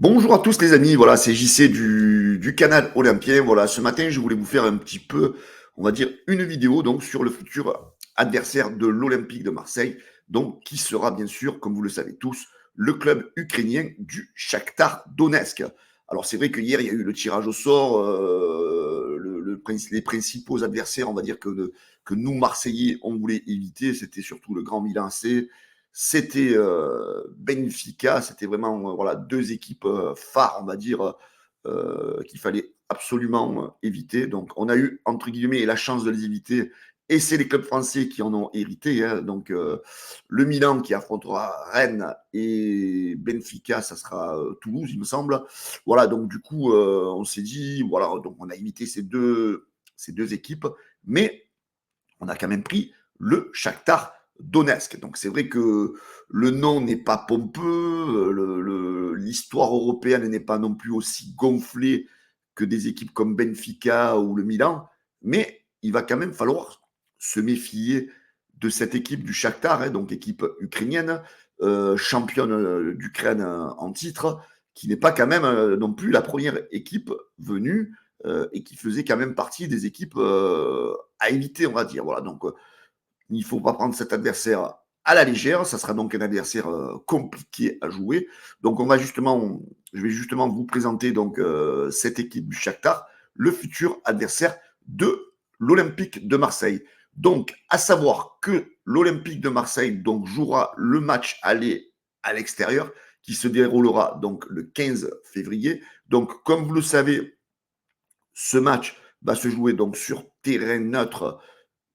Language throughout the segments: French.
Bonjour à tous les amis, voilà, c'est JC du canal Olympien. Voilà, ce matin, je voulais vous faire un petit peu, on va dire, une vidéo donc sur le futur adversaire de l'Olympique de Marseille, donc qui sera bien sûr, comme vous le savez tous, le club ukrainien du Shakhtar Donetsk. Alors c'est vrai que hier, il y a eu le tirage au sort, les principaux adversaires, on va dire que nous Marseillais, on voulait éviter, c'était surtout le Grand Milan AC, c'était Benfica, c'était vraiment voilà, deux équipes phares, on va dire, qu'il fallait absolument éviter. Donc, on a eu, entre guillemets, la chance de les éviter. Et c'est les clubs français qui en ont hérité. Hein. Donc, le Milan qui affrontera Rennes et Benfica, ça sera Toulouse, il me semble. Voilà, donc du coup, on s'est dit, voilà, donc on a évité ces deux équipes. Mais on a quand même pris le Shakhtar Donetsk. Donc c'est vrai que le nom n'est pas pompeux, l'histoire européenne n'est pas non plus aussi gonflée que des équipes comme Benfica ou le Milan, mais il va quand même falloir se méfier de cette équipe du Shakhtar, hein, donc équipe ukrainienne, championne d'Ukraine en titre, qui n'est pas quand même non plus la première équipe venue et qui faisait quand même partie des équipes à éviter, on va dire. Voilà, donc il ne faut pas prendre cet adversaire à la légère. Ça sera donc un adversaire compliqué à jouer. Donc je vais justement vous présenter donc cette équipe du Shakhtar, le futur adversaire de l'Olympique de Marseille. Donc, à savoir que l'Olympique de Marseille donc jouera le match aller à l'extérieur, qui se déroulera donc le 15 février. Donc, comme vous le savez, ce match va se jouer donc sur terrain neutre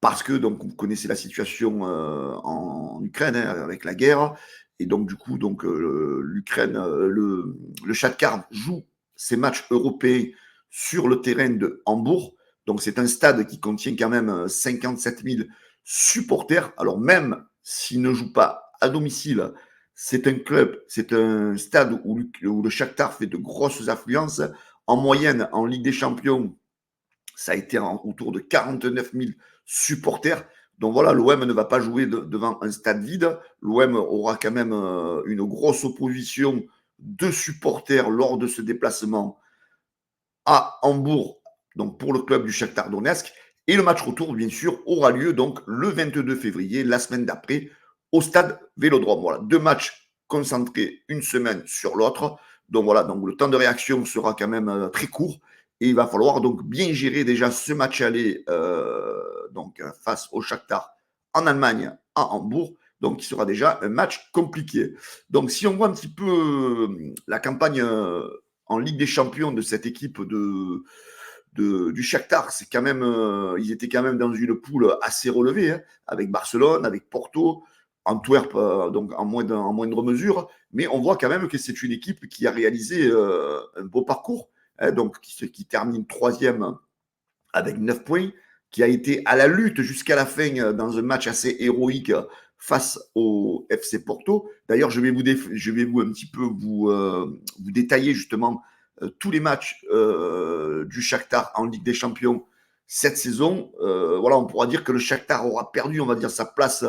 parce que donc vous connaissez la situation en Ukraine hein, avec la guerre et donc du coup donc l'Ukraine le Shakhtar joue ses matchs européens sur le terrain de Hambourg. Donc c'est un stade qui contient quand même 57 000 supporters. Alors même s'il ne joue pas à domicile, c'est un club, c'est un stade où le Shakhtar fait de grosses affluences. En moyenne, en Ligue des Champions, ça a été autour de 49 000 supporters. Donc voilà, l'OM ne va pas jouer devant un stade vide. L'OM aura quand même une grosse opposition de supporters lors de ce déplacement à Hambourg, donc pour le club du Shakhtar Donetsk. Et le match retour, bien sûr, aura lieu donc le 22 février, la semaine d'après, au stade Vélodrome. Voilà, deux matchs concentrés une semaine sur l'autre. Donc voilà, donc le temps de réaction sera quand même très court. Et il va falloir donc bien gérer déjà ce match aller donc, face au Shakhtar en Allemagne, à Hambourg. Donc, il sera déjà un match compliqué. Donc, si on voit un petit peu la campagne en Ligue des Champions de cette équipe du Shakhtar, c'est quand même, ils étaient quand même dans une poule assez relevée, hein, avec Barcelone, avec Porto, Antwerp, donc en moindre mesure, mais on voit quand même que c'est une équipe qui a réalisé un beau parcours, hein, donc qui termine troisième avec 9 points, qui a été à la lutte jusqu'à la fin dans un match assez héroïque face au FC Porto. D'ailleurs, je vais vous un petit peu vous détailler justement tous les matchs du Shakhtar en Ligue des Champions cette saison. Voilà, on pourra dire que le Shakhtar aura perdu, on va dire, sa place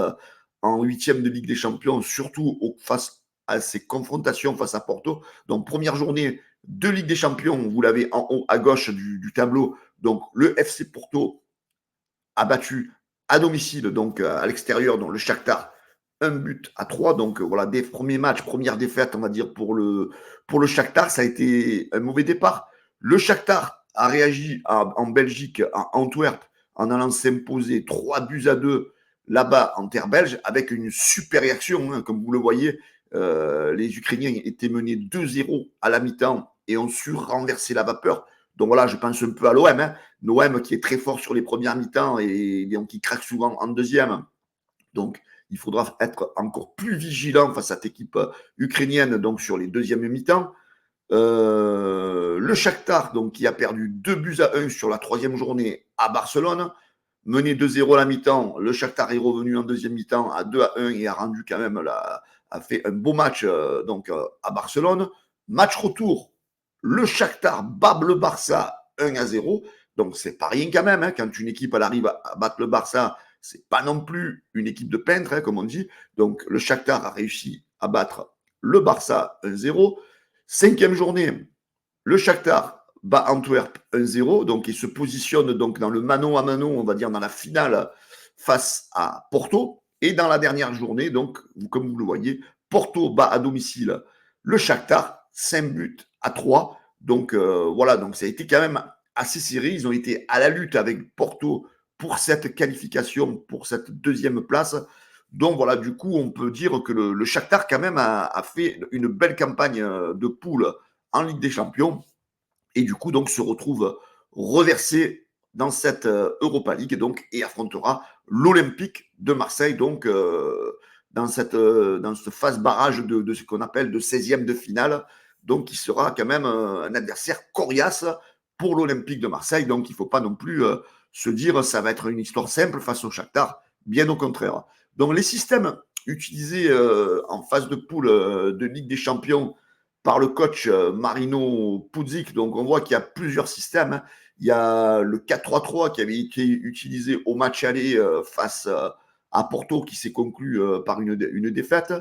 en huitième de Ligue des Champions, surtout face à ses confrontations face à Porto. Donc, première journée de Ligue des Champions, vous l'avez en haut à gauche du tableau. Donc, le FC Porto a battu à domicile, donc à l'extérieur, donc le Shakhtar, 1-3. Donc voilà, des premiers matchs, première défaite, on va dire, pour le Shakhtar, ça a été un mauvais départ. Le Shakhtar a réagi en Belgique, à Antwerp, en allant s'imposer 3-2 là-bas en terre belge, avec une super réaction, hein, comme vous le voyez. Les Ukrainiens étaient menés 2-0 à la mi-temps et ont su renverser la vapeur. Donc voilà, je pense un peu à l'OM. Hein. L'OM qui est très fort sur les premières mi-temps et donc qui craque souvent en deuxième. Donc il faudra être encore plus vigilant face à cette équipe ukrainienne donc sur les deuxièmes mi-temps. Le Shakhtar donc, qui a perdu 2-1 sur la troisième journée à Barcelone. Mené 2-0 à la mi-temps, le Shakhtar est revenu en deuxième mi-temps à 2-1 et a rendu quand même a fait un beau match à Barcelone. Match retour, le Shakhtar bat le Barça 1-0. Donc c'est pas rien quand même, hein, quand une équipe elle arrive à battre le Barça, c'est pas non plus une équipe de peintres, hein, comme on dit. Donc le Shakhtar a réussi à battre le Barça 1-0. 5e journée, le Shakhtar bat Antwerp 1-0, donc il se positionne donc dans le mano à mano, on va dire dans la finale face à Porto. Et dans la dernière journée, donc comme vous le voyez, Porto bat à domicile le Shakhtar 5-3. Donc voilà, donc ça a été quand même assez serré. Ils ont été à la lutte avec Porto pour cette qualification, pour cette deuxième place. Donc voilà, du coup, on peut dire que le Shakhtar quand même a fait une belle campagne de poule en Ligue des Champions et du coup donc se retrouve reversé dans cette Europa League donc, et affrontera l'Olympique de Marseille donc dans ce phase barrage de ce qu'on appelle de 16e de finale, donc qui sera quand même un adversaire coriace pour l'Olympique de Marseille. Donc il ne faut pas non plus se dire ça va être une histoire simple face au Shakhtar, bien au contraire. Donc les systèmes utilisés en phase de poule de Ligue des Champions par le coach Marino Pudzic. Donc on voit qu'il y a plusieurs systèmes, hein. Il y a le 4-3-3 qui avait été utilisé au match aller face à Porto, qui s'est conclu par une défaite.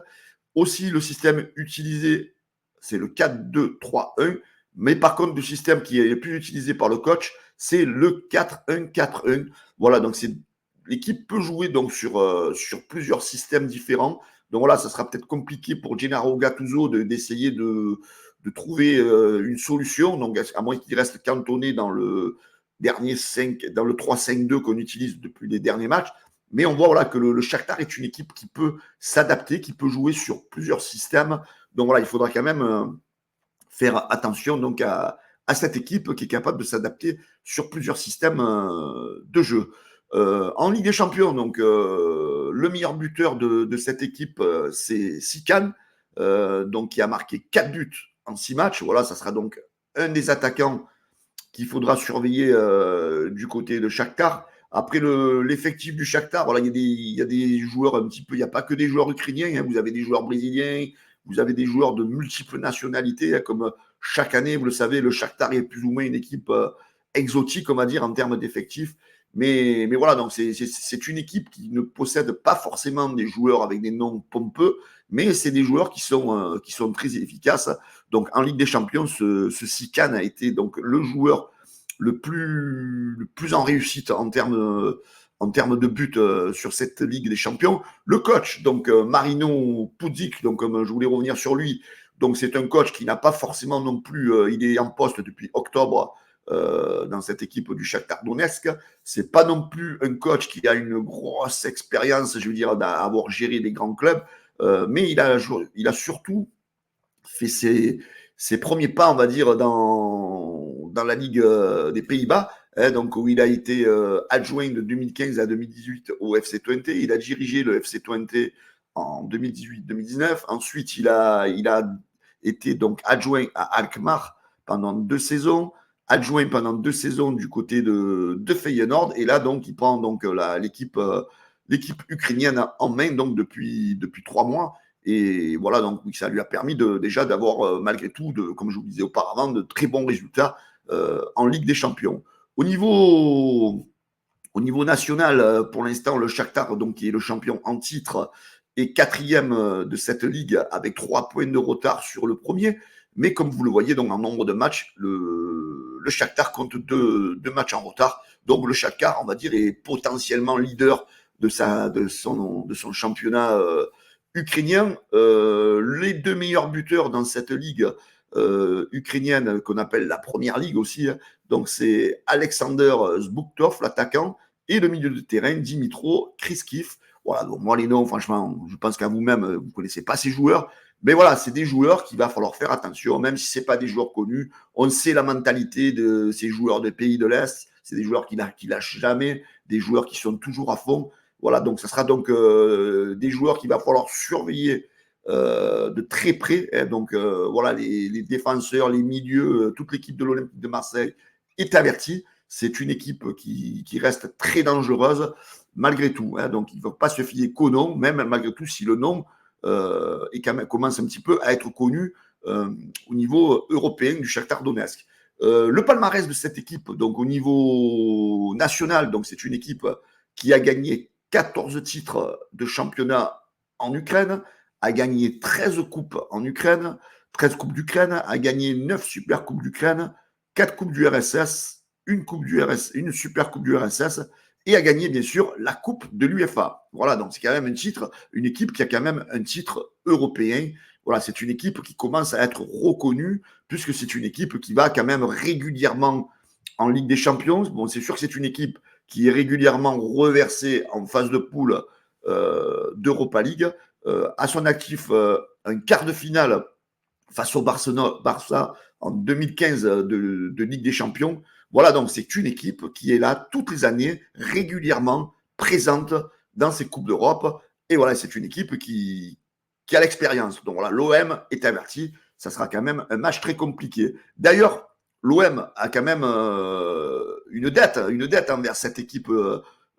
Aussi, le système utilisé, c'est le 4-2-3-1. Mais par contre, le système qui est le plus utilisé par le coach, c'est le 4-1-4-1. Voilà, donc l'équipe peut jouer donc sur plusieurs systèmes différents. Donc voilà, ça sera peut-être compliqué pour Gennaro Gattuso d'essayer de trouver une solution. Donc à moins qu'il reste cantonné dans le dernier 5, dans le 3-5-2 qu'on utilise depuis les derniers matchs. Mais on voit voilà, que le Shakhtar est une équipe qui peut s'adapter, qui peut jouer sur plusieurs systèmes. Donc voilà, il faudra quand même faire attention donc à cette équipe qui est capable de s'adapter sur plusieurs systèmes de jeu. En Ligue des Champions, donc le meilleur buteur de cette équipe, c'est Sikan, donc qui a marqué 4 buts en 6 matchs. Voilà, ça sera donc un des attaquants qu'il faudra surveiller du côté de Shakhtar. Après l'effectif du Shakhtar, voilà, il y a des joueurs un petit peu, il n'y a pas que des joueurs ukrainiens, hein, vous avez des joueurs brésiliens, vous avez des joueurs de multiples nationalités, hein, comme chaque année, vous le savez, le Shakhtar est plus ou moins une équipe exotique, on va dire, en termes d'effectifs. Mais voilà, donc c'est une équipe qui ne possède pas forcément des joueurs avec des noms pompeux, mais c'est des joueurs qui sont très efficaces. Donc en Ligue des Champions, ce Sikan a été donc le joueur le plus en réussite en termes de buts sur cette Ligue des Champions. Le coach, donc Marino Pudzic, donc comme je voulais revenir sur lui, donc c'est un coach qui n'a pas forcément non plus, il est en poste depuis octobre dans cette équipe du Shakhtar Donetsk. C'est pas non plus un coach qui a une grosse expérience, je veux dire, d'avoir géré des grands clubs, mais il a surtout fait ses premiers pas, on va dire, dans la Ligue des Pays-Bas, hein, donc où il a été adjoint de 2015 à 2018 au FC Twente. Il a dirigé le FC Twente en 2018-2019. Ensuite, il a été donc adjoint à Alkmaar pendant 2 saisons, adjoint pendant 2 saisons du côté de Feyenoord. Et là, donc, il prend donc l'équipe ukrainienne en main donc depuis 3 mois. Et voilà, donc ça lui a permis déjà d'avoir, malgré tout, comme je vous le disais auparavant, de très bons résultats en Ligue des Champions. Au niveau, au niveau national, pour l'instant, le Shakhtar, donc, qui est le champion en titre, est 4e de cette ligue avec 3 points de retard sur le premier. Mais comme vous le voyez, donc, en nombre de matchs, le Shakhtar compte 2 matchs en retard. Donc le Shakhtar, on va dire, est potentiellement leader de son championnat ukrainien. Les 2 meilleurs buteurs dans cette ligue ukrainienne, qu'on appelle la première ligue aussi, hein, donc c'est Alexander Zbuktov, l'attaquant, et le milieu de terrain, Dimitro Kriskiv. Voilà, donc moi les noms, franchement, je pense qu'à vous-même, vous ne connaissez pas ces joueurs. Mais voilà, c'est des joueurs qu'il va falloir faire attention, même si ce n'est pas des joueurs connus. On sait la mentalité de ces joueurs des pays de l'Est. C'est des joueurs qui lâchent jamais, des joueurs qui sont toujours à fond. Voilà, donc ce sera donc des joueurs qu'il va falloir surveiller de très près. Hein, donc voilà, les défenseurs, les milieux, toute l'équipe de l'Olympique de Marseille est avertie. C'est une équipe qui reste très dangereuse malgré tout. Hein, donc il ne faut pas se fier qu'au nom, même malgré tout si le nom quand même, commence un petit peu à être connu au niveau européen du Shakhtar Donetsk. Le palmarès de cette équipe, donc au niveau national, donc c'est une équipe qui a gagné 14 titres de championnat en Ukraine, a gagné 13 coupes en Ukraine, 13 Coupes d'Ukraine, a gagné 9 Super Coupes d'Ukraine, 4 Coupes du RSS, une Super Coupe du RSS, et a gagné, bien sûr, la Coupe de l'UEFA. Voilà, donc c'est quand même un titre, une équipe qui a quand même un titre européen. Voilà, c'est une équipe qui commence à être reconnue, puisque c'est une équipe qui va quand même régulièrement en Ligue des Champions. Bon, c'est sûr que c'est une équipe qui est régulièrement reversée en phase de poule d'Europa League. À son actif, un quart de finale face au Barça en 2015 de Ligue des Champions. Voilà, donc c'est une équipe qui est là toutes les années, régulièrement présente dans ces Coupes d'Europe. Et voilà, c'est une équipe qui a l'expérience. Donc voilà, l'OM est averti. Ça sera quand même un match très compliqué. D'ailleurs, l'OM a quand même une dette envers cette équipe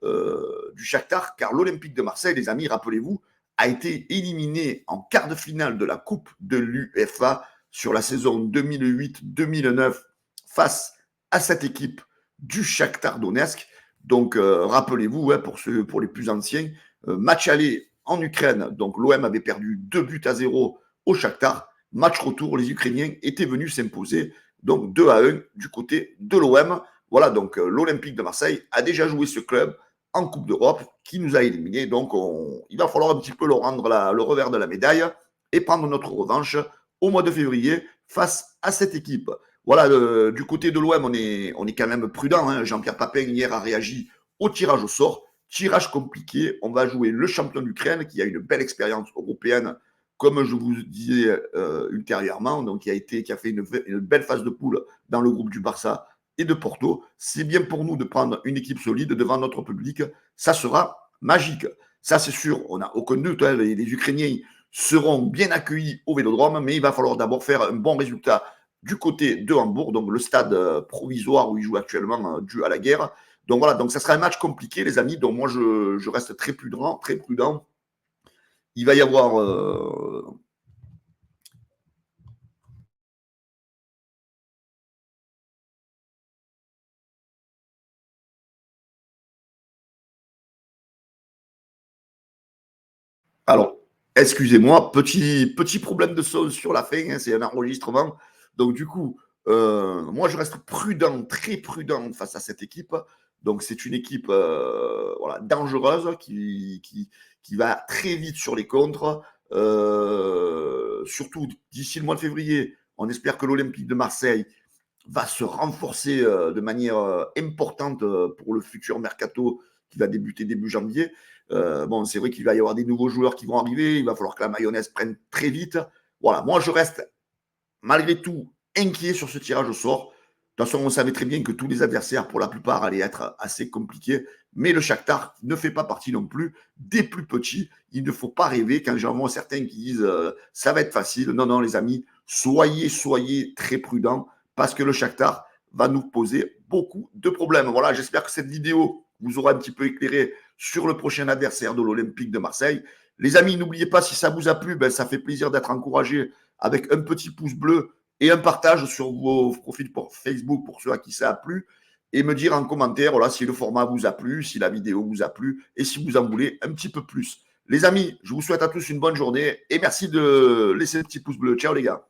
du Shakhtar, car l'Olympique de Marseille, les amis, rappelez-vous, a été éliminé en quart de finale de la Coupe de l'UEFA sur la saison 2008-2009 face à cette équipe du Shakhtar Donetsk. Donc, rappelez-vous, ouais, pour les plus anciens, match aller en Ukraine, donc l'OM avait perdu 2-0 au Shakhtar. Match retour, les Ukrainiens étaient venus s'imposer, donc 2-1 du côté de l'OM. Voilà, donc l'Olympique de Marseille a déjà joué ce club en Coupe d'Europe qui nous a éliminés. Donc, il va falloir un petit peu leur rendre le revers de la médaille et prendre notre revanche au mois de février face à cette équipe. Voilà, du côté de l'OM, on est quand même prudent. Hein. Jean-Pierre Papin, hier, a réagi au tirage au sort. Tirage compliqué. On va jouer le champion d'Ukraine qui a une belle expérience européenne, comme je vous disais ultérieurement, donc qui a fait une belle phase de poule dans le groupe du Barça et de Porto. C'est bien pour nous de prendre une équipe solide devant notre public. Ça sera magique. Ça, c'est sûr, on n'a aucun doute. Hein, les Ukrainiens seront bien accueillis au Vélodrome, mais il va falloir d'abord faire un bon résultat du côté de Hambourg, donc le stade provisoire où ils jouent actuellement dû à la guerre. Donc voilà, donc ça sera un match compliqué, les amis. Donc moi, je reste très prudent, très prudent. Il va y avoir alors, excusez-moi, petit problème de son sur la fin, hein, c'est un enregistrement. Donc, du coup, moi, je reste prudent, très prudent face à cette équipe. Donc, c'est une équipe voilà, dangereuse qui va très vite sur les contres. Surtout d'ici le mois de février, on espère que l'Olympique de Marseille va se renforcer de manière importante pour le futur mercato qui va débuter début janvier. Bon, c'est vrai qu'il va y avoir des nouveaux joueurs qui vont arriver. Il va falloir que la mayonnaise prenne très vite. Voilà, moi, je reste malgré tout inquiet sur ce tirage au sort. De toute façon, on savait très bien que tous les adversaires, pour la plupart, allaient être assez compliqués. Mais le Shakhtar ne fait pas partie non plus des plus petits. Il ne faut pas rêver quand j'en vois certains qui disent ça va être facile. Non, non, les amis, soyez très prudents parce que le Shakhtar va nous poser beaucoup de problèmes. Voilà, j'espère que cette vidéo vous aura un petit peu éclairé sur le prochain adversaire de l'Olympique de Marseille. Les amis, n'oubliez pas, si ça vous a plu, ben, ça fait plaisir d'être encouragé avec un petit pouce bleu et un partage sur vos profils pour Facebook pour ceux à qui ça a plu. Et me dire en commentaire voilà, si le format vous a plu, si la vidéo vous a plu et si vous en voulez un petit peu plus. Les amis, je vous souhaite à tous une bonne journée et merci de laisser un petit pouce bleu. Ciao les gars.